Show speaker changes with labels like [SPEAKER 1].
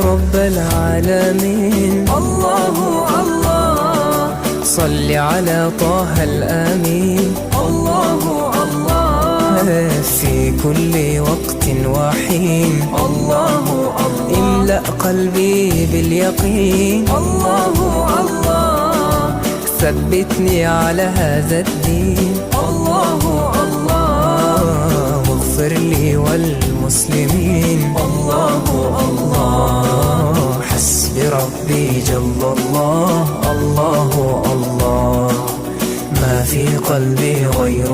[SPEAKER 1] رب العالمين. الله الله صل على طه الأمين. الله الله في كل وقت وحين. الله الله املأ قلبي باليقين. الله الله ثبتني على هذا الدين. الله الله واغفر لي والمسلمين. الله الله حسبي ربي جل الله. الله الله ما في قلبي غير